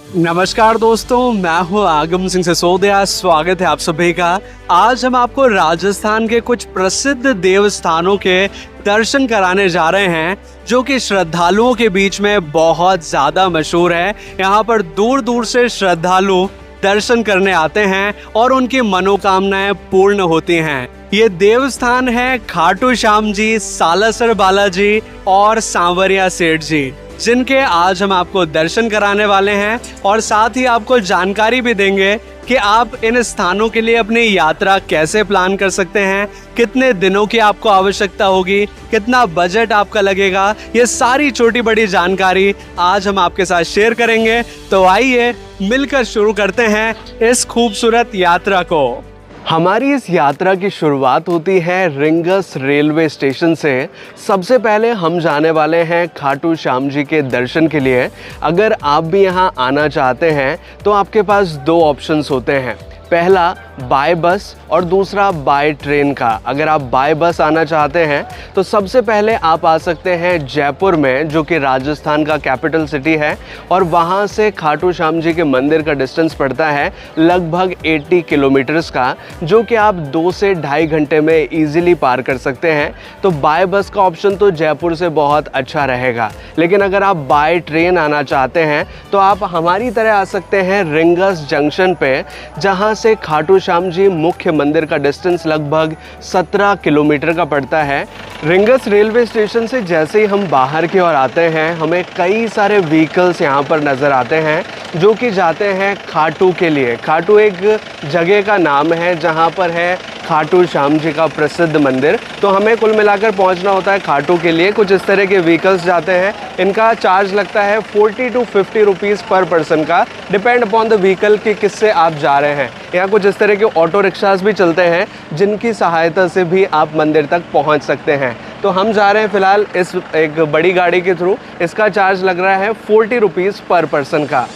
नमस्कार दोस्तों, मैं हूं आगम सिंह सिसोदिया। स्वागत है आप सभी का। आज हम आपको राजस्थान के कुछ प्रसिद्ध देवस्थानों के दर्शन कराने जा रहे हैं, जो कि श्रद्धालुओं के बीच में बहुत ज़्यादा मशहूर है। यहाँ पर दूर दूर से श्रद्धालु दर्शन करने आते हैं और उनकी मनोकामनाएं पूर्ण होती हैं। ये देवस्थान है खाटू श्याम जी, सालासर बालाजी और सांवरिया सेठ जी, जिनके आज हम आपको दर्शन कराने वाले हैं और साथ ही आपको जानकारी भी देंगे कि आप इन स्थानों के लिए अपनी यात्रा कैसे प्लान कर सकते हैं, कितने दिनों की आपको आवश्यकता होगी, कितना बजट आपका लगेगा। ये सारी छोटी बड़ी जानकारी आज हम आपके साथ शेयर करेंगे। तो आइए मिलकर शुरू करते हैं इस खूबसूरत यात्रा को। हमारी इस यात्रा की शुरुआत होती है रिंगस रेलवे स्टेशन से। सबसे पहले हम जाने वाले हैं खाटू श्याम जी के दर्शन के लिए। अगर आप भी यहाँ आना चाहते हैं तो आपके पास दो ऑप्शंस होते हैं, पहला बाय बस और दूसरा बाय ट्रेन का। अगर आप बाय बस आना चाहते हैं तो सबसे पहले आप आ सकते हैं जयपुर में, जो कि राजस्थान का कैपिटल सिटी है, और वहाँ से खाटू श्याम जी के मंदिर का डिस्टेंस पड़ता है लगभग 80 किलोमीटर्स का, जो कि आप 2 से ढाई घंटे में ईजिली पार कर सकते हैं। तो बाय बस का ऑप्शन तो जयपुर से बहुत अच्छा रहेगा, लेकिन अगर आप बाय ट्रेन आना चाहते हैं तो आप हमारी तरह आ सकते हैं रिंगस जंक्शन पे, जहाँ से खाटू श्याम जी मुख्य मंदिर का डिस्टेंस लगभग 17 किलोमीटर का पड़ता है। रिंगस रेलवे स्टेशन से जैसे ही हम बाहर की ओर आते हैं, हमें कई सारे व्हीकल्स यहाँ पर नज़र आते हैं जो कि जाते हैं खाटू के लिए। खाटू एक जगह का नाम है जहाँ पर है खाटू श्याम जी का प्रसिद्ध मंदिर। तो हमें कुल मिलाकर पहुँचना होता है खाटू के लिए। कुछ इस तरह के व्हीकल्स जाते हैं। इनका चार्ज लगता है 40 to 50 रुपीज़ पर पर्सन का, डिपेंड अपॉन द व्हीकल कि किससे आप जा रहे हैं। यहाँ कुछ इस तरह के ऑटो रिक्शास भी चलते हैं, जिनकी सहायता से भी आप मंदिर तक पहुँच सकते हैं। तो हम जा रहे हैं फ़िलहाल इस एक बड़ी गाड़ी के थ्रू। इसका चार्ज लग रहा है 40 रुपीज़ पर पर्सन का।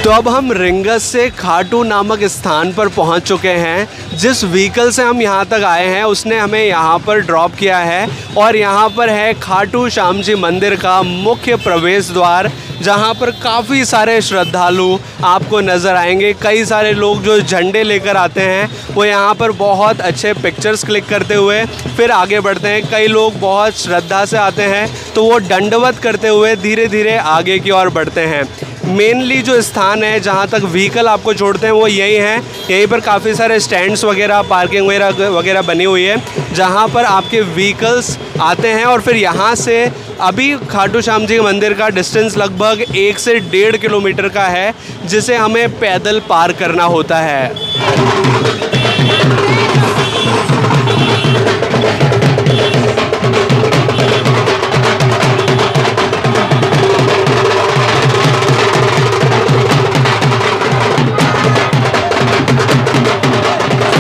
तो अब हम रिंगस से खाटू नामक स्थान पर पहुंच चुके हैं। जिस व्हीकल से हम यहां तक आए हैं उसने हमें यहां पर ड्रॉप किया है, और यहां पर है खाटू श्याम जी मंदिर का मुख्य प्रवेश द्वार, जहां पर काफ़ी सारे श्रद्धालु आपको नज़र आएंगे। कई सारे लोग जो झंडे लेकर आते हैं वो यहाँ पर बहुत अच्छे पिक्चर्स क्लिक करते हुए फिर आगे बढ़ते हैं। कई लोग बहुत श्रद्धा से आते हैं तो वो दंडवत करते हुए धीरे धीरे आगे की ओर बढ़ते हैं। मेनली जो स्थान है जहाँ तक व्हीकल आपको छोड़ते हैं वो यही है। यहीं पर काफ़ी सारे स्टैंड्स वगैरह, पार्किंग वगैरह बनी हुई है, जहाँ पर आपके व्हीकल्स आते हैं। और फिर यहाँ से अभी खाटू श्याम जी मंदिर का डिस्टेंस लगभग 1 से 1.5 किलोमीटर का है, जिसे हमें पैदल पार करना होता है।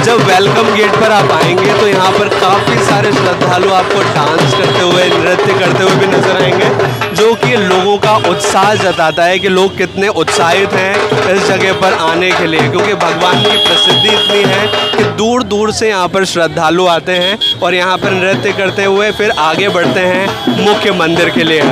जब वेलकम गेट पर आप आएंगे तो यहाँ पर काफ़ी सारे श्रद्धालु आपको डांस करते हुए, नृत्य करते हुए भी नजर आएंगे, जो कि लोगों का उत्साह जताता है कि लोग कितने उत्साहित हैं इस जगह पर आने के लिए, क्योंकि भगवान की प्रसिद्धि इतनी है कि दूर दूर से यहाँ पर श्रद्धालु आते हैं और यहाँ पर नृत्य करते हुए फिर आगे बढ़ते हैं मुख्य मंदिर के लिए।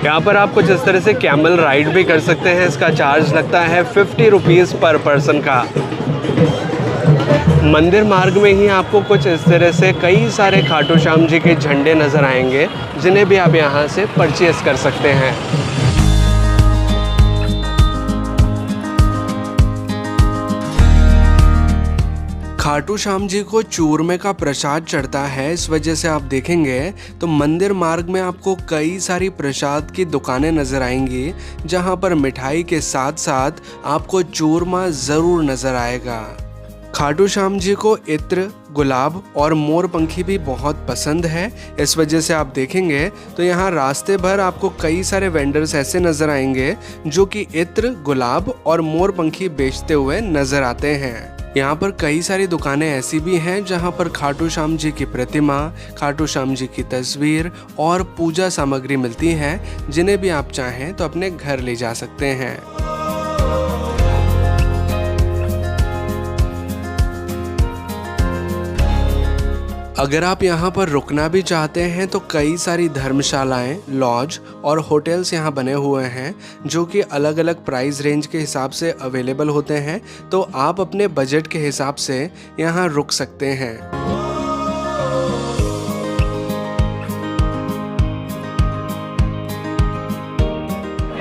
यहाँ पर आप कुछ इस तरह से कैमल राइड भी कर सकते हैं। इसका चार्ज लगता है 50 रुपीज़ पर पर्सन का। मंदिर मार्ग में ही आपको कुछ इस तरह से कई सारे खाटू श्याम जी के झंडे नज़र आएंगे, जिन्हें भी आप यहाँ से परचेस कर सकते हैं। खाटू श्याम जी को चूरमे का प्रसाद चढ़ता है, इस वजह से आप देखेंगे तो मंदिर मार्ग में आपको कई सारी प्रसाद की दुकानें नजर आएंगी, जहां पर मिठाई के साथ साथ आपको चूरमा जरूर नजर आएगा। खाटू श्याम जी को इत्र, गुलाब और मोरपंखी भी बहुत पसंद है। इस वजह से आप देखेंगे तो यहाँ रास्ते भर आपको कई सारे वेंडर्स ऐसे नजर आएंगे जो कि इत्र, गुलाब और मोरपंखी बेचते हुए नजर आते हैं। यहाँ पर कई सारी दुकानें ऐसी भी हैं जहाँ पर खाटू श्याम जी की प्रतिमा, खाटू श्याम जी की तस्वीर और पूजा सामग्री मिलती हैं, जिन्हें भी आप चाहें तो अपने घर ले जा सकते हैं। अगर आप यहाँ पर रुकना भी चाहते हैं तो कई सारी धर्मशालाएं, लॉज और होटल्स यहाँ बने हुए हैं जो कि अलग अलग प्राइस रेंज के हिसाब से अवेलेबल होते हैं, तो आप अपने बजट के हिसाब से यहाँ रुक सकते हैं।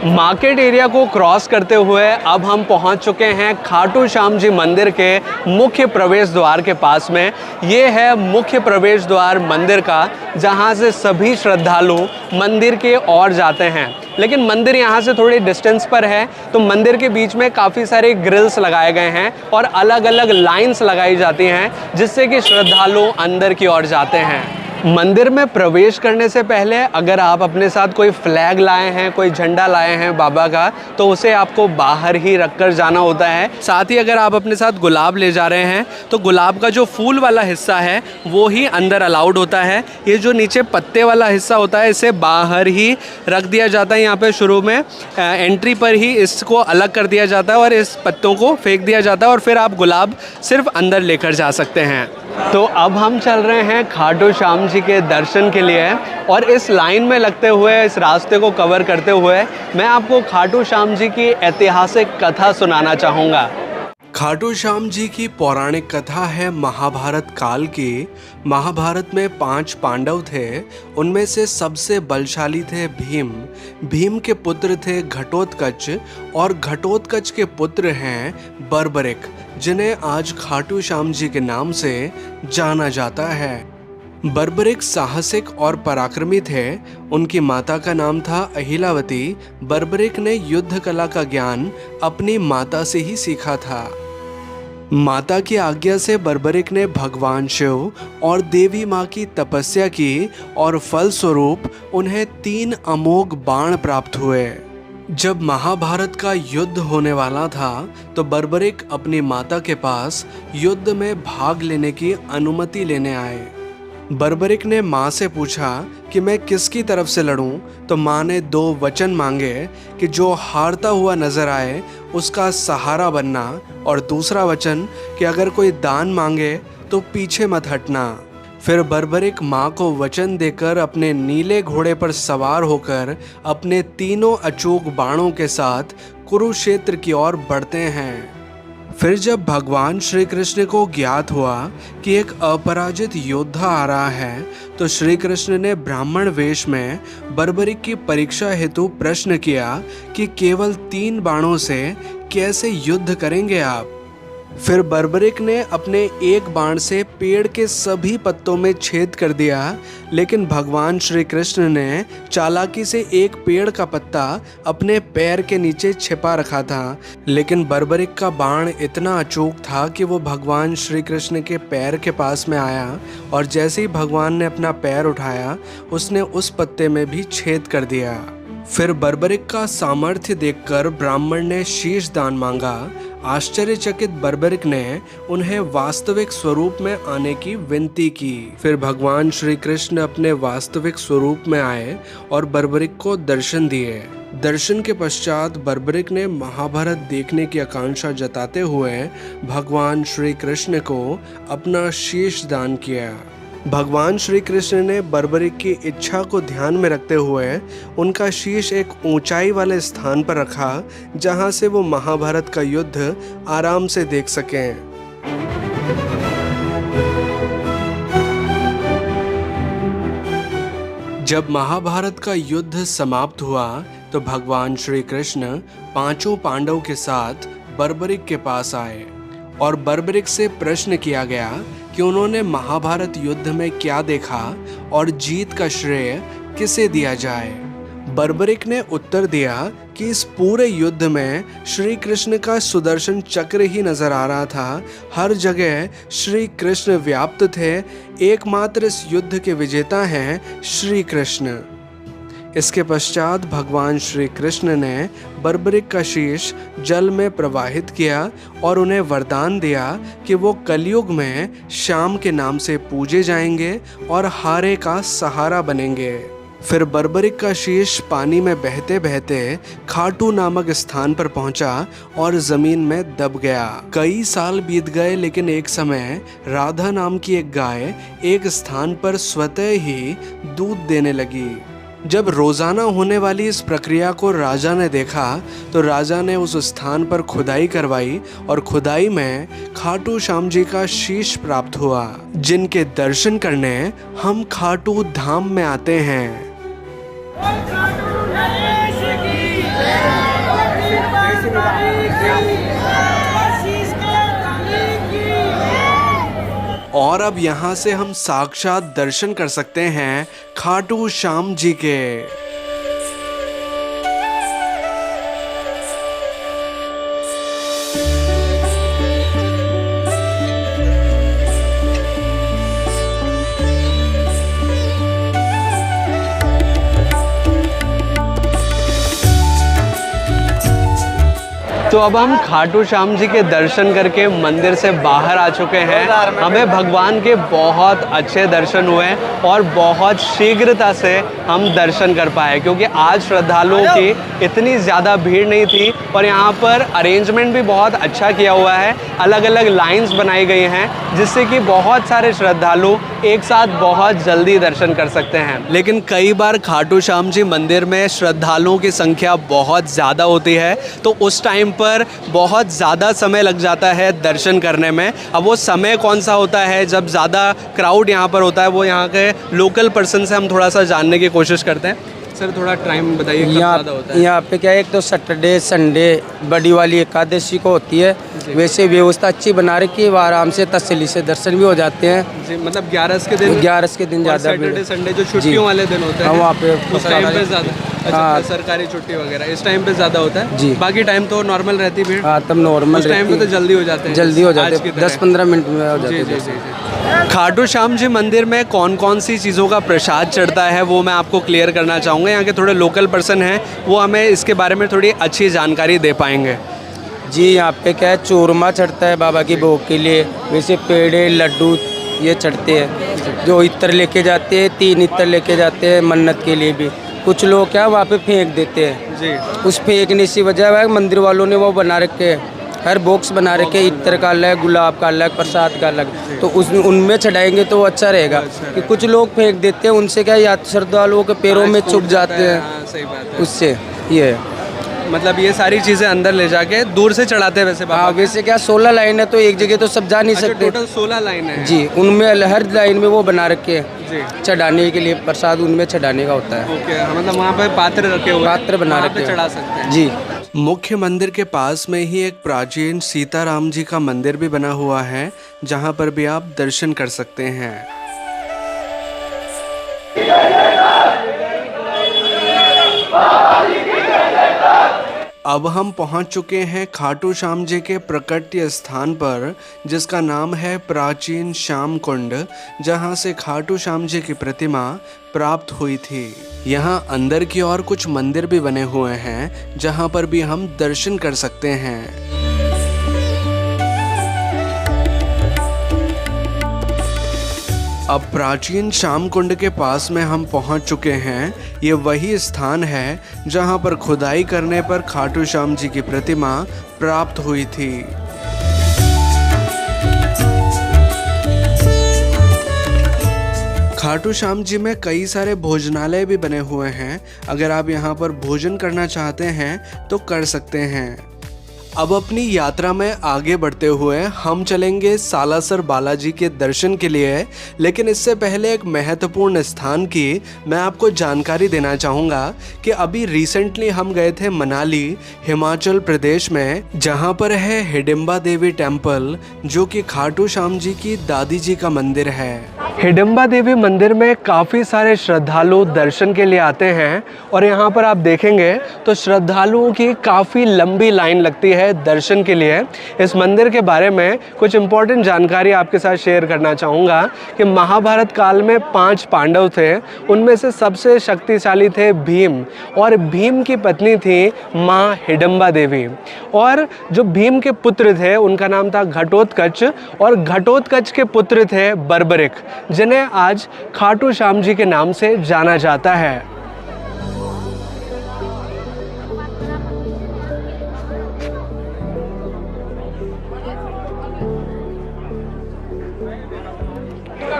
मार्केट एरिया को क्रॉस करते हुए अब हम पहुंच चुके हैं खाटू श्याम जी मंदिर के मुख्य प्रवेश द्वार के पास में। ये है मुख्य प्रवेश द्वार मंदिर का, जहां से सभी श्रद्धालु मंदिर के ओर जाते हैं। लेकिन मंदिर यहाँ से थोड़ी डिस्टेंस पर है, तो मंदिर के बीच में काफ़ी सारे ग्रिल्स लगाए गए हैं और अलग अलग लाइन्स लगाई जाती हैं, जिससे कि श्रद्धालु अंदर की ओर जाते हैं। मंदिर में प्रवेश करने से पहले अगर आप अपने साथ कोई फ्लैग लाए हैं, कोई झंडा लाए हैं बाबा का, तो उसे आपको बाहर ही रखकर जाना होता है। साथ ही अगर आप अपने साथ गुलाब ले जा रहे हैं तो गुलाब का जो फूल वाला हिस्सा है वो ही अंदर अलाउड होता है। ये जो नीचे पत्ते वाला हिस्सा होता है इसे बाहर ही रख दिया जाता है। यहाँ पे शुरू में एंट्री पर ही इसको अलग कर दिया जाता है और इस पत्तों को फेंक दिया जाता है और फिर आप गुलाब सिर्फ अंदर लेकर जा सकते हैं। तो अब हम चल रहे हैं खाटू श्याम जी के दर्शन के लिए, और इस लाइन में लगते हुए, इस रास्ते को कवर करते हुए मैं आपको खाटू श्याम जी की ऐतिहासिक कथा सुनाना चाहूँगा। खाटू श्याम जी की पौराणिक कथा है महाभारत काल की। महाभारत में 5 पांडव थे, उनमें से सबसे बलशाली थे भीम। भीम के पुत्र थे घटोत्कच और घटोत्कच के पुत्र हैं बर्बरिक, जिन्हें आज खाटू श्याम जी के नाम से जाना जाता है। बर्बरिक साहसिक और पराक्रमी थे। उनकी माता का नाम था अहिलावती। बर्बरिक ने युद्ध कला का ज्ञान अपनी माता से ही सीखा था। माता की आज्ञा से बर्बरिक ने भगवान शिव और देवी माँ की तपस्या की और फलस्वरूप उन्हें 3 अमोघ बाण प्राप्त हुए। जब महाभारत का युद्ध होने वाला था तो बर्बरिक अपनी माता के पास युद्ध में भाग लेने की अनुमति लेने आए। बर्बरिक ने माँ से पूछा कि मैं किसकी तरफ से लड़ूं, तो माँ ने 2 वचन मांगे कि जो हारता हुआ नजर आए उसका सहारा बनना, और दूसरा वचन कि अगर कोई दान मांगे तो पीछे मत हटना। फिर बर्बरिक माँ को वचन देकर अपने नीले घोड़े पर सवार होकर अपने 3 अचूक बाणों के साथ कुरुक्षेत्र की ओर बढ़ते हैं। फिर जब भगवान श्री कृष्ण को ज्ञात हुआ कि एक अपराजित योद्धा आ रहा है, तो श्री कृष्ण ने ब्राह्मण वेश में बर्बरिक की परीक्षा हेतु प्रश्न किया कि केवल 3 बाणों से कैसे युद्ध करेंगे आप। फिर बर्बरिक ने अपने एक बाण से पेड़ के सभी पत्तों में छेद कर दिया, लेकिन भगवान श्री कृष्ण ने चालाकी से एक पेड़ का पत्ता अपने पैर के नीचे छिपा रखा था। लेकिन बर्बरिक का बाण इतना अचूक था कि वो भगवान श्री कृष्ण के पैर के पास में आया, और जैसे ही भगवान ने अपना पैर उठाया उसने उस पत्ते में भी छेद कर दिया। फिर बर्बरिक का सामर्थ्य देखकर ब्राह्मण ने शीश दान मांगा। आश्चर्यचकित बर्बरिक ने उन्हें वास्तविक स्वरूप में आने की विनती की। फिर भगवान श्री कृष्ण अपने वास्तविक स्वरूप में आए और बर्बरिक को दर्शन दिए। दर्शन के पश्चात बर्बरिक ने महाभारत देखने की आकांक्षा जताते हुए भगवान श्री कृष्ण को अपना शीश दान किया। भगवान श्री कृष्ण ने बर्बरिक की इच्छा को ध्यान में रखते हुए उनका शीश एक ऊंचाई वाले स्थान पर रखा, जहां से वो महाभारत का युद्ध आराम से देख सकें। जब महाभारत का युद्ध समाप्त हुआ तो भगवान श्री कृष्ण 5 पांडव के साथ बर्बरिक के पास आए और बर्बरिक से प्रश्न किया गया कि उन्होंने महाभारत युद्ध में क्या देखा और जीत का श्रेय किसे दिया जाए। बर्बरिक ने उत्तर दिया कि इस पूरे युद्ध में श्री कृष्ण का सुदर्शन चक्र ही नजर आ रहा था। हर जगह श्री कृष्ण व्याप्त थे। एकमात्र इस युद्ध के विजेता हैं श्री कृष्ण। इसके पश्चात भगवान श्री कृष्ण ने बर्बरिक का शीश जल में प्रवाहित किया और उन्हें वरदान दिया कि वो कलयुग में श्याम के नाम से पूजे जाएंगे और हारे का सहारा बनेंगे। फिर बर्बरिक का शीश पानी में बहते बहते खाटू नामक स्थान पर पहुंचा और जमीन में दब गया। कई साल बीत गए, लेकिन एक समय राधा नाम की एक गाय एक स्थान पर स्वतः ही दूध देने लगी। जब रोजाना होने वाली इस प्रक्रिया को राजा ने देखा तो राजा ने उस स्थान पर खुदाई करवाई और खुदाई में खाटू श्याम जी का शीश प्राप्त हुआ, जिनके दर्शन करने हम खाटू धाम में आते हैं। और अब यहाँ से हम साक्षात दर्शन कर सकते हैं खाटू श्याम जी के। तो अब हम खाटू श्याम जी के दर्शन करके मंदिर से बाहर आ चुके हैं। हमें भगवान के बहुत अच्छे दर्शन हुए और बहुत शीघ्रता से हम दर्शन कर पाए, क्योंकि आज श्रद्धालुओं की इतनी ज़्यादा भीड़ नहीं थी और यहाँ पर अरेंजमेंट भी बहुत अच्छा किया हुआ है। अलग अलग लाइंस बनाई गई हैं जिससे कि बहुत सारे श्रद्धालु एक साथ बहुत जल्दी दर्शन कर सकते हैं। लेकिन कई बार खाटू श्याम जी मंदिर में श्रद्धालुओं की संख्या बहुत ज़्यादा होती है, तो उस टाइम पर बहुत ज़्यादा समय लग जाता है दर्शन करने में। अब वो समय कौन सा होता है जब ज़्यादा क्राउड यहाँ पर होता है, वो यहाँ के लोकल पर्सन से हम थोड़ा सा जानने की कोशिश करते हैं। सर थोड़ा टाइम बताइए कब ज़्यादा होता है? यहाँ पे क्या है, एक तो सैटरडे संडे बड़ी वाली एकादशी को होती है। वैसे व्यवस्था अच्छी बना रखी है, आराम से तसल्ली से दर्शन भी हो जाते हैं जी। मतलब 11 के दिन ज़्यादा, सैटरडे संडे जो छुट्टियों वाले दिन होते हैं वहाँ पे उस टाइम पे ज़्यादा। अच्छा, सरकारी छुट्टी वगैरह इस टाइम पे ज़्यादा होता है जी। बाकी टाइम तो नॉर्मल रहती है भीड़। हाँ, तब नॉर्मल उस टाइम पे तो जल्दी हो जाते हैं, जल्दी हो जाते हैं, 10-15 मिनट में हो जाते हैं। खाटू श्याम जी मंदिर में कौन कौन सी चीज़ों का प्रसाद चढ़ता है वो मैं आपको क्लियर करना चाहूँगा। यहाँ के थोड़े लोकल पर्सन हैं, वो हमें इसके बारे में थोड़ी अच्छी जानकारी दे पाएंगे। जी, यहाँ पे क्या है, चूरमा चढ़ता है बाबा की भोग के लिए। वैसे पेड़े लड्डू ये चढ़ते हैं। जो इत्र लेके जाते हैं, 3 इत्र लेके जाते हैं मन्नत के लिए भी। कुछ लोग क्या वहाँ पे फेंक देते हैं जी। उस फेंकने से वजह है मंदिर वालों ने वो बना रखे हैं, हर बॉक्स बना रखे, इत्र का अलग, गुलाब का अलग, प्रसाद का अलग। तो उनमें चढ़ाएंगे तो अच्छा रहेगा। कि कुछ लोग फेंक देते हैं, उनसे क्या यात्री श्रद्धालुओं के पैरों में चुभ जाते हैं। सही बात है। उससे ये मतलब ये सारी चीज़ें अंदर ले जाके दूर से चढ़ाते हैं वैसे बाबा। हाँ, वैसे क्या 16 लाइन है तो एक जगह तो सब जा नहीं सकते। टोटल 16 लाइन है जी। उनमें हर लाइन में वो बना रखे हैं जी, चढ़ाने के लिए प्रसाद, उनमें चढ़ाने का होता है। ओके, मतलब वहाँ पे पात्र रखे हुए, पात्र बना रखे हैं, चढ़ा सकते हैं जी। मुख्य मंदिर के पास में ही एक प्राचीन सीताराम जी का मंदिर भी बना हुआ है, जहाँ पर भी आप दर्शन कर सकते हैं। अब हम पहुंच चुके हैं खाटू श्याम जी के प्रकट्य स्थान पर, जिसका नाम है प्राचीन श्याम कुंड, जहां से खाटू श्याम जी की प्रतिमा प्राप्त हुई थी। यहाँ अंदर की ओर कुछ मंदिर भी बने हुए हैं, जहां पर भी हम दर्शन कर सकते हैं। अब प्राचीन श्याम कुंड के पास में हम पहुंच चुके हैं। ये वही स्थान है जहां पर खुदाई करने पर खाटू श्याम जी की प्रतिमा प्राप्त हुई थी। खाटू श्याम जी में कई सारे भोजनालय भी बने हुए हैं। अगर आप यहाँ पर भोजन करना चाहते हैं तो कर सकते हैं। अब अपनी यात्रा में आगे बढ़ते हुए हम चलेंगे सालासर बालाजी के दर्शन के लिए, लेकिन इससे पहले एक महत्वपूर्ण स्थान की मैं आपको जानकारी देना चाहूँगा कि अभी रिसेंटली हम गए थे मनाली, हिमाचल प्रदेश में, जहाँ पर है हिडिंबा देवी टेम्पल, जो कि खाटू श्याम जी की दादी जी का मंदिर है। हिडम्बा देवी मंदिर में काफ़ी सारे श्रद्धालु दर्शन के लिए आते हैं और यहाँ पर आप देखेंगे तो श्रद्धालुओं की काफ़ी लंबी लाइन लगती है दर्शन के लिए। इस मंदिर के बारे में कुछ इम्पोर्टेंट जानकारी आपके साथ शेयर करना चाहूँगा कि महाभारत काल में 5 पांडव थे, उनमें से सबसे शक्तिशाली थे भीम, और भीम की पत्नी थी माँ हिडम्बा देवी, और जो भीम के पुत्र थे उनका नाम था घटोत्कच, और घटोत्कच के पुत्र थे बर्बरिक, जिन्हें आज खाटू श्याम जी के नाम से जाना जाता है।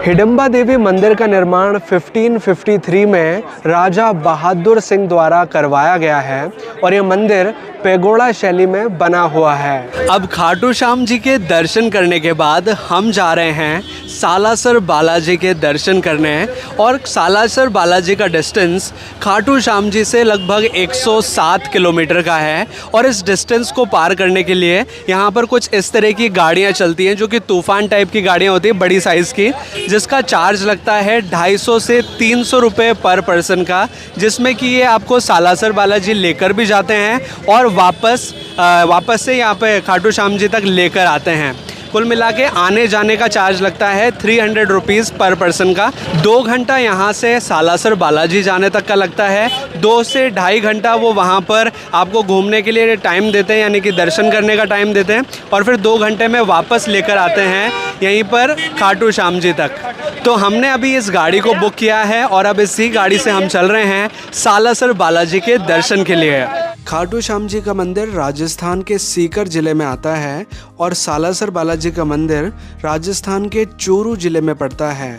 हिडम्बा देवी मंदिर का निर्माण 1553 में राजा बहादुर सिंह द्वारा करवाया गया है और यह मंदिर पेगोड़ा शैली में बना हुआ है। अब खाटू श्याम जी के दर्शन करने के बाद हम जा रहे हैं सालासर बालाजी के दर्शन करने, और सालासर बालाजी का डिस्टेंस खाटू श्याम जी से लगभग 107 किलोमीटर का है। और इस डिस्टेंस को पार करने के लिए यहाँ पर कुछ इस तरह की गाड़ियाँ चलती हैं जो कि तूफान टाइप की गाड़ियाँ होती हैं, बड़ी साइज़ की, जिसका चार्ज लगता है 250 से 300 रुपये पर पर्सन का, जिसमें कि ये आपको सालासर बालाजी लेकर भी जाते हैं और वापस से यहाँ पे खाटू श्याम जी तक लेकर आते हैं। कुल मिला के आने जाने का चार्ज लगता है 300 रुपीज़ पर पर्सन का। 2 घंटा यहाँ से सालासर बालाजी जाने तक का लगता है, 2 से 2.5 घंटा वो वहाँ पर आपको घूमने के लिए टाइम देते हैं, यानी कि दर्शन करने का टाइम देते हैं, और फिर 2 घंटे में वापस लेकर आते हैं यहीं पर खाटू श्याम जी तक। तो हमने अभी इस गाड़ी को बुक किया है और अब इसी गाड़ी से हम चल रहे हैं सालासर बालाजी के दर्शन के लिए। खाटू श्याम जी का मंदिर राजस्थान के सीकर जिले में आता है और सालासर बालाजी का मंदिर राजस्थान के चूरू जिले में पड़ता है।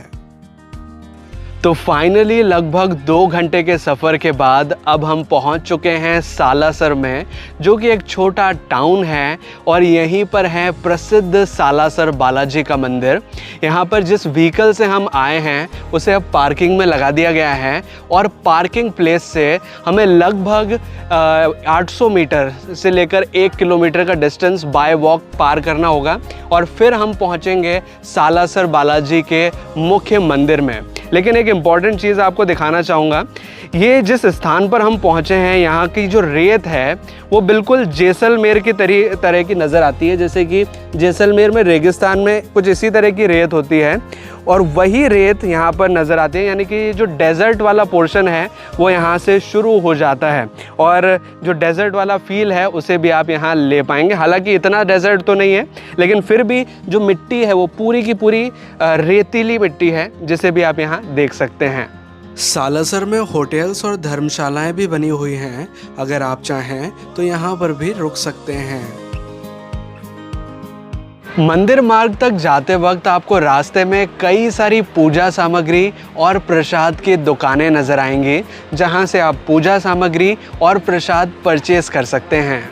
तो फाइनली लगभग 2 घंटे के सफ़र के बाद अब हम पहुंच चुके हैं सालासर में, जो कि एक छोटा टाउन है, और यहीं पर है प्रसिद्ध सालासर बालाजी का मंदिर। यहां पर जिस व्हीकल से हम आए हैं उसे अब पार्किंग में लगा दिया गया है, और पार्किंग प्लेस से हमें लगभग 800 मीटर से लेकर 1 किलोमीटर का डिस्टेंस बाय वॉक पार करना होगा, और फिर हम पहुंचेंगे सालासर बालाजी के मुख्य मंदिर में। लेकिन एक इम्पॉर्टेंट चीज़ आपको दिखाना चाहूँगा, ये जिस स्थान पर हम पहुँचे हैं यहाँ की जो रेत है वो बिल्कुल जैसलमेर की तरह की नज़र आती है। जैसे कि जैसलमेर में रेगिस्तान में कुछ इसी तरह की रेत होती है, और वही रेत यहाँ पर नज़र आती है, यानी कि जो डेज़र्ट वाला पोर्शन है वो यहाँ से शुरू हो जाता है, और जो डेज़र्ट वाला फील है उसे भी आप यहाँ ले पाएंगे। हालांकि इतना डेज़र्ट तो नहीं है, लेकिन फिर भी जो मिट्टी है वो पूरी की पूरी रेतीली मिट्टी है, जिसे भी आप यहाँ देख सकते हैं। सालासर में होटल्स और धर्मशालाएं भी बनी हुई हैं, अगर आप चाहें तो यहाँ पर भी रुक सकते हैं। मंदिर मार्ग तक जाते वक्त आपको रास्ते में कई सारी पूजा सामग्री और प्रसाद की दुकानें नज़र आएंगी, जहां से आप पूजा सामग्री और प्रसाद परचेस कर सकते हैं।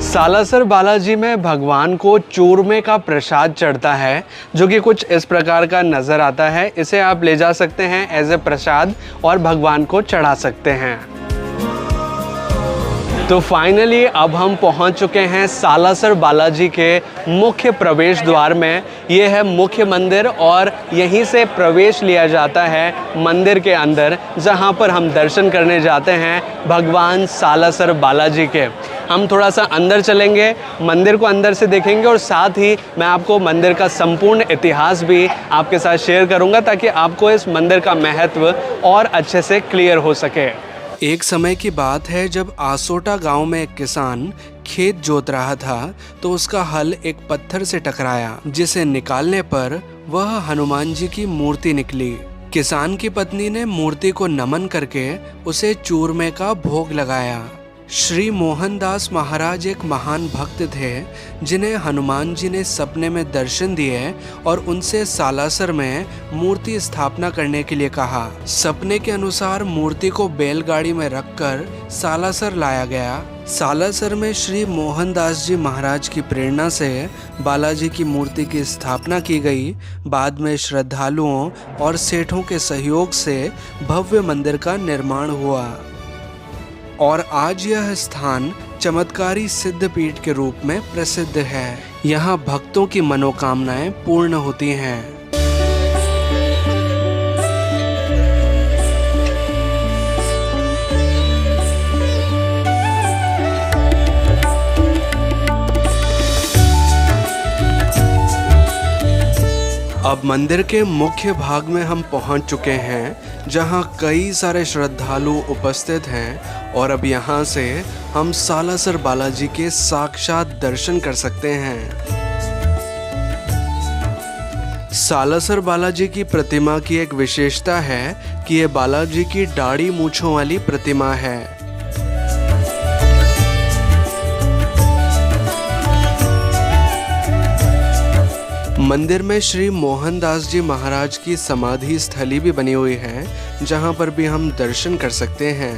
सालासर बालाजी में भगवान को चूरमे का प्रसाद चढ़ता है, जो कि कुछ इस प्रकार का नज़र आता है। इसे आप ले जा सकते हैं एज ए प्रसाद और भगवान को चढ़ा सकते हैं। तो फाइनली अब हम पहुंच चुके हैं सालासर बालाजी के मुख्य प्रवेश द्वार में। ये है मुख्य मंदिर, और यहीं से प्रवेश लिया जाता है मंदिर के अंदर, जहां पर हम दर्शन करने जाते हैं भगवान सालासर बालाजी के। हम थोड़ा सा अंदर चलेंगे, मंदिर को अंदर से देखेंगे, और साथ ही मैं आपको मंदिर का संपूर्ण इतिहास भी आपके साथ शेयर करूंगा, ताकि आपको इस मंदिर का महत्व और अच्छे से क्लियर हो सके। एक समय की बात है जब आसोटा गांव में एक किसान खेत जोत रहा था, तो उसका हल एक पत्थर से टकराया, जिसे निकालने पर वह हनुमान जी की मूर्ति निकली। किसान की पत्नी ने मूर्ति को नमन करके उसे चूरमे का भोग लगाया। श्री मोहनदास महाराज एक महान भक्त थे, जिन्हें हनुमान जी ने सपने में दर्शन दिए और उनसे सालासर में मूर्ति स्थापना करने के लिए कहा। सपने के अनुसार मूर्ति को बैलगाड़ी में रखकर सालासर लाया गया। सालासर में श्री मोहनदास जी महाराज की प्रेरणा से बालाजी की मूर्ति की स्थापना की गई। बाद में श्रद्धालुओं और सेठों के सहयोग से भव्य मंदिर का निर्माण हुआ। और आज यह स्थान चमत्कारी सिद्धपीठ के रूप में प्रसिद्ध है। यहाँ भक्तों की मनोकामनाएं पूर्ण होती हैं। अब मंदिर के मुख्य भाग में हम पहुंच चुके हैं, जहां कई सारे श्रद्धालु उपस्थित हैं और अब यहां से हम सालासर बालाजी के साक्षात दर्शन कर सकते हैं। सालासर बालाजी की प्रतिमा की एक विशेषता है कि ये बालाजी की दाढ़ी मूंछों वाली प्रतिमा है। मंदिर में श्री मोहनदास जी महाराज की समाधि स्थली भी बनी हुई है, जहां पर भी हम दर्शन कर सकते हैं।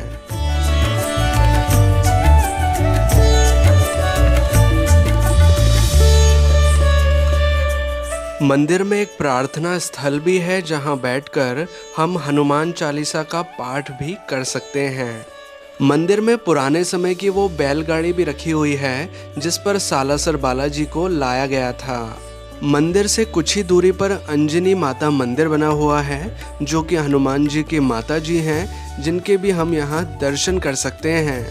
मंदिर में एक प्रार्थना स्थल भी है, जहां बैठकर हम हनुमान चालीसा का पाठ भी कर सकते हैं। मंदिर में पुराने समय की वो बैलगाड़ी भी रखी हुई है, जिस पर सालासर बालाजी को लाया गया था। मंदिर से कुछ ही दूरी पर अंजनी माता मंदिर बना हुआ है, जो कि हनुमान जी की माता जी हैं, जिनके भी हम यहाँ दर्शन कर सकते हैं।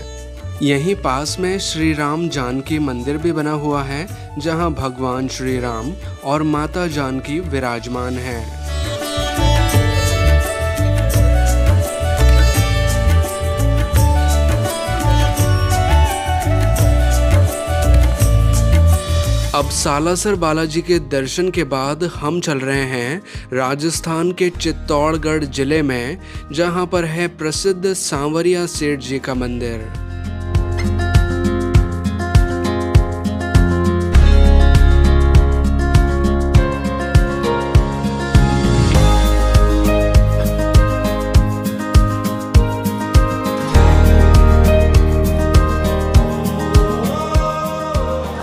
यहीं पास में श्री राम जानकी मंदिर भी बना हुआ है, जहाँ भगवान श्री राम और माता जानकी विराजमान हैं। अब सालासर बालाजी के दर्शन के बाद हम चल रहे हैं राजस्थान के चित्तौड़गढ़ जिले में, जहां पर है प्रसिद्ध सांवरिया सेठ जी का मंदिर।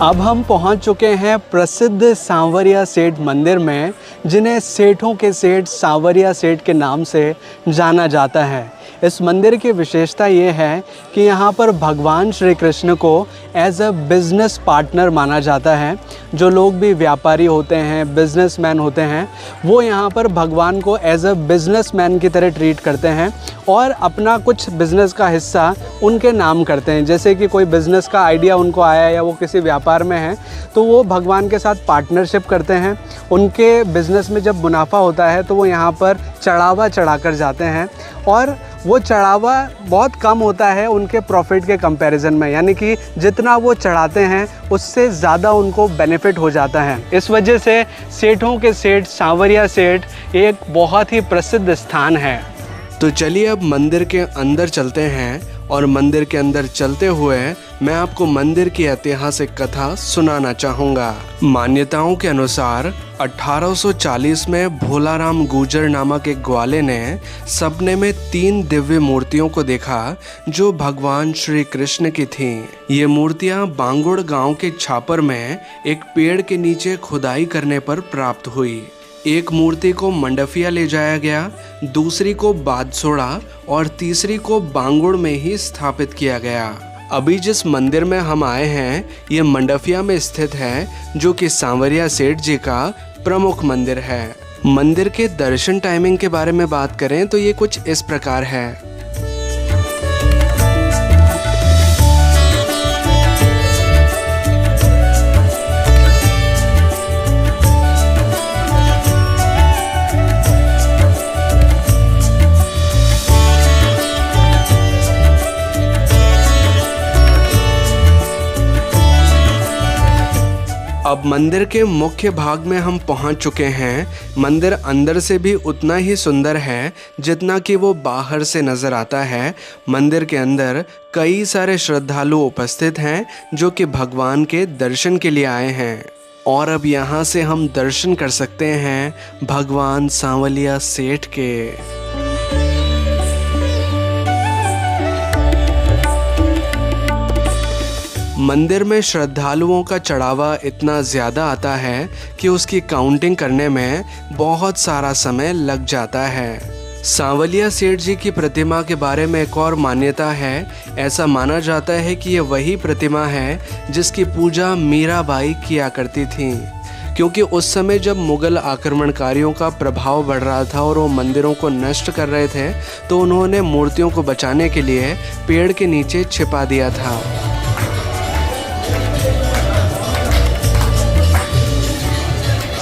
अब हम पहुंच चुके हैं प्रसिद्ध सांवरिया सेठ मंदिर में, जिन्हें सेठों के सेठ सांवरिया सेठ के नाम से जाना जाता है। इस मंदिर की विशेषता ये है कि यहाँ पर भगवान श्री कृष्ण को एज अ बिज़नेस पार्टनर माना जाता है। जो लोग भी व्यापारी होते हैं, बिजनेसमैन होते हैं, वो यहाँ पर भगवान को एज अ बिजनेसमैन की तरह ट्रीट करते हैं और अपना कुछ बिज़नेस का हिस्सा उनके नाम करते हैं। जैसे कि कोई बिज़नेस का आइडिया उनको आया या वो किसी व्यापार में है, तो वो भगवान के साथ पार्टनरशिप करते हैं। उनके बिज़नेस में जब मुनाफा होता है तो वो यहाँ पर चढ़ावा चढ़ा कर जाते हैं, और वो चढ़ावा बहुत कम होता है उनके प्रॉफिट के कंपैरिजन में, यानी कि जितना वो चढ़ाते हैं उससे ज़्यादा उनको बेनिफिट हो जाता है। इस वजह से सेठों के सेठ सांवरिया सेठ एक बहुत ही प्रसिद्ध स्थान है। तो चलिए अब मंदिर के अंदर चलते हैं, और मंदिर के अंदर चलते हुए मैं आपको मंदिर की ऐतिहासिक कथा सुनाना चाहूँगा। मान्यताओं के अनुसार 1840 में भोलाराम गुर्जर नामक एक ग्वाले ने सपने में 3 दिव्य मूर्तियों को देखा, जो भगवान श्री कृष्ण की थीं। ये मूर्तियाँ बांगुड़ गांव के छापर में एक पेड़ के नीचे खुदाई करने पर प्राप्त हुई। एक मूर्ति को मंडफिया ले जाया गया, दूसरी को बादसोड़ा और तीसरी को बांगुड़ में ही स्थापित किया गया। अभी जिस मंदिर में हम आए हैं, ये मंडफिया में स्थित है, जो कि सांवरिया सेठ जी का प्रमुख मंदिर है। मंदिर के दर्शन टाइमिंग के बारे में बात करें तो ये कुछ इस प्रकार है। अब मंदिर के मुख्य भाग में हम पहुंच चुके हैं। मंदिर अंदर से भी उतना ही सुंदर है जितना कि वो बाहर से नज़र आता है। मंदिर के अंदर कई सारे श्रद्धालु उपस्थित हैं, जो कि भगवान के दर्शन के लिए आए हैं। और अब यहाँ से हम दर्शन कर सकते हैं भगवान सांवरिया सेठ के। मंदिर में श्रद्धालुओं का चढ़ावा इतना ज़्यादा आता है कि उसकी काउंटिंग करने में बहुत सारा समय लग जाता है। सांवलिया सेठ जी की प्रतिमा के बारे में एक और मान्यता है। ऐसा माना जाता है कि ये वही प्रतिमा है जिसकी पूजा मीराबाई किया करती थी, क्योंकि उस समय जब मुगल आक्रमणकारियों का प्रभाव बढ़ रहा था और वो मंदिरों को नष्ट कर रहे थे, तो उन्होंने मूर्तियों को बचाने के लिए पेड़ के नीचे छिपा दिया था।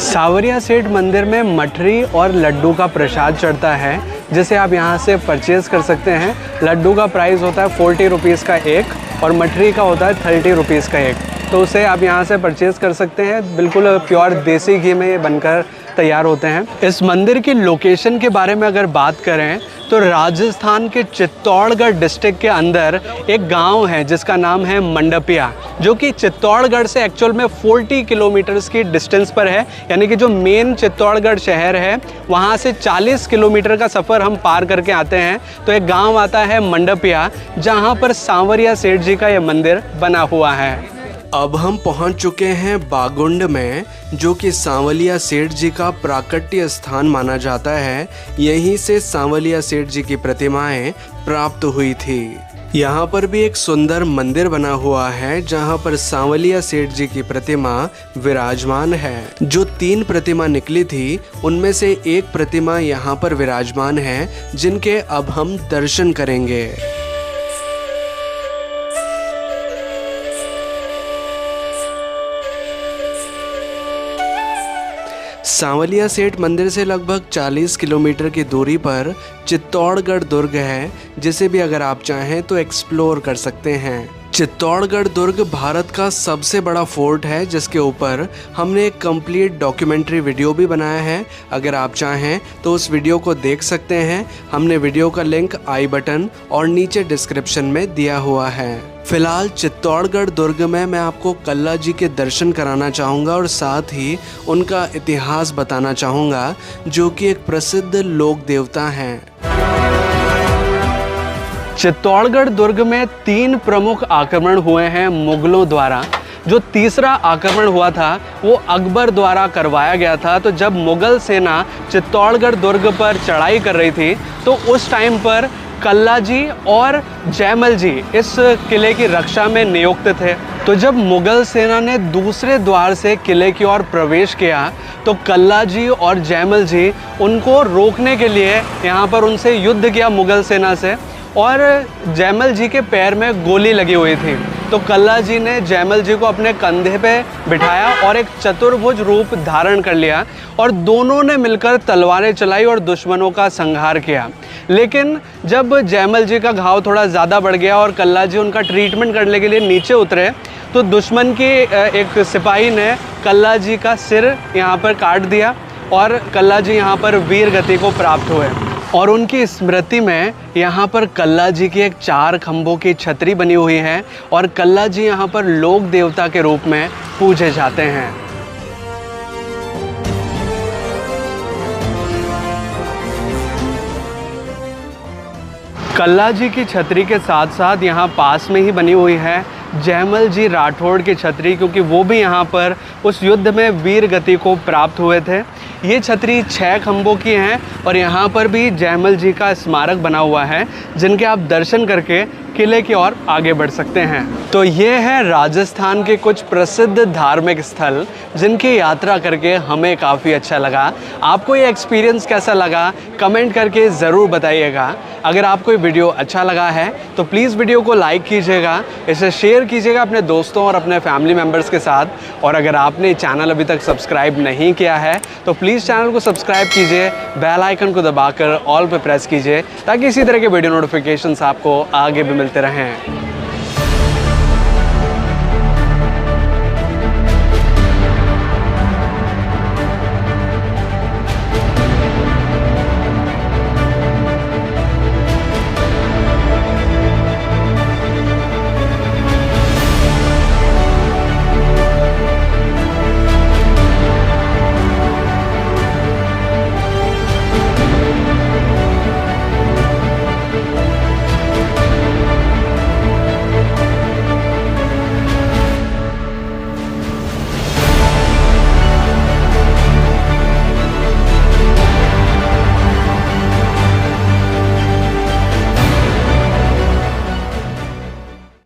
सांवरिया सेठ मंदिर में मठरी और लड्डू का प्रसाद चढ़ता है, जिसे आप यहाँ से परचेज़ कर सकते हैं। लड्डू का प्राइस होता है 40 रुपीज़ का एक और मठरी का होता है 30 रुपीज़ का एक। तो उसे आप यहाँ से परचेज़ कर सकते हैं। बिल्कुल प्योर देसी घी में ये बनकर तैयार होते हैं। इस मंदिर की लोकेशन के बारे में अगर बात करें तो राजस्थान के चित्तौड़गढ़ डिस्ट्रिक्ट के अंदर एक गांव है जिसका नाम है मंडपिया, जो कि चित्तौड़गढ़ से एक्चुअल में 40 किलोमीटर्स की डिस्टेंस पर है। यानी कि जो मेन चित्तौड़गढ़ शहर है वहां से 40 किलोमीटर का सफ़र हम पार करके आते हैं तो एक गांव आता है मंडपिया, जहां पर सांवरिया सेठ जी का यह मंदिर बना हुआ है। अब हम पहुंच चुके हैं बागुंड में, जो कि सांवलिया सेठ जी का प्राकट्य स्थान माना जाता है। यहीं से सांवलिया सेठ जी की प्रतिमाएं प्राप्त हुई थी। यहाँ पर भी एक सुंदर मंदिर बना हुआ है जहाँ पर सांवलिया सेठ जी की प्रतिमा विराजमान है। जो 3 प्रतिमा निकली थी उनमें से एक प्रतिमा यहाँ पर विराजमान है, जिनके अब हम दर्शन करेंगे। सांवलिया सेठ मंदिर से लगभग 40 किलोमीटर की दूरी पर चित्तौड़गढ़ दुर्ग है, जिसे भी अगर आप चाहें तो एक्सप्लोर कर सकते हैं। चित्तौड़गढ़ दुर्ग भारत का सबसे बड़ा फोर्ट है, जिसके ऊपर हमने एक कंप्लीट डॉक्यूमेंट्री वीडियो भी बनाया है। अगर आप चाहें तो उस वीडियो को देख सकते हैं। हमने वीडियो का लिंक आई बटन और नीचे डिस्क्रिप्शन में दिया हुआ है। फिलहाल चित्तौड़गढ़ दुर्ग में मैं आपको कल्ला जी के दर्शन कराना चाहूँगा और साथ ही उनका इतिहास बताना चाहूँगा, जो कि एक प्रसिद्ध लोक देवता हैं। चित्तौड़गढ़ दुर्ग में 3 प्रमुख आक्रमण हुए हैं मुगलों द्वारा। जो तीसरा आक्रमण हुआ था वो अकबर द्वारा करवाया गया था। तो जब मुगल सेना चित्तौड़गढ़ दुर्ग पर चढ़ाई कर रही थी तो उस टाइम पर कल्ला जी और जयमल जी इस किले की रक्षा में नियुक्त थे। तो जब मुगल सेना ने दूसरे द्वार से किले की ओर प्रवेश किया तो कल्ला जी और जयमल जी उनको रोकने के लिए यहाँ पर उनसे युद्ध किया मुगल सेना से, और जयमल जी के पैर में गोली लगी हुई थी। तो कल्ला जी ने जयमल जी को अपने कंधे पे बिठाया और एक चतुर्भुज रूप धारण कर लिया और दोनों ने मिलकर तलवारें चलाई और दुश्मनों का संहार किया। लेकिन जब जयमल जी का घाव थोड़ा ज़्यादा बढ़ गया और कल्ला जी उनका ट्रीटमेंट करने के लिए नीचे उतरे तो दुश्मन के एक सिपाही ने कल्ला जी का सिर यहाँ पर काट दिया और कल्ला जी यहाँ पर वीर गति को प्राप्त हुए। और उनकी स्मृति में यहाँ पर कल्ला जी की एक 4 खंभों की छतरी बनी हुई है और कल्ला जी यहाँ पर लोक देवता के रूप में पूजे जाते हैं। कल्ला जी की छतरी के साथ साथ यहाँ पास में ही बनी हुई है जयमल जी राठौड़ की छतरी, क्योंकि वो भी यहाँ पर उस युद्ध में वीर गति को प्राप्त हुए थे। ये छतरी 6 खंभों की हैं और यहाँ पर भी जयमल जी का स्मारक बना हुआ है, जिनके आप दर्शन करके किले की ओर आगे बढ़ सकते हैं। तो ये है राजस्थान के कुछ प्रसिद्ध धार्मिक स्थल जिनकी यात्रा करके हमें काफ़ी अच्छा लगा। आपको ये एक्सपीरियंस कैसा लगा कमेंट करके ज़रूर बताइएगा। अगर आपको ये वीडियो अच्छा लगा है तो प्लीज़ वीडियो को लाइक कीजिएगा, इसे शेयर कीजिएगा अपने दोस्तों और अपने फैमिली मेम्बर्स के साथ। और अगर आपने चैनल अभी तक सब्सक्राइब नहीं किया है तो प्लीज़ चैनल को सब्सक्राइब कीजिए, बेल आइकन को दबाकर ऑल पे प्रेस कीजिए ताकि इसी तरह के वीडियो नोटिफिकेशंस आपको आगे भी मिलते रहें।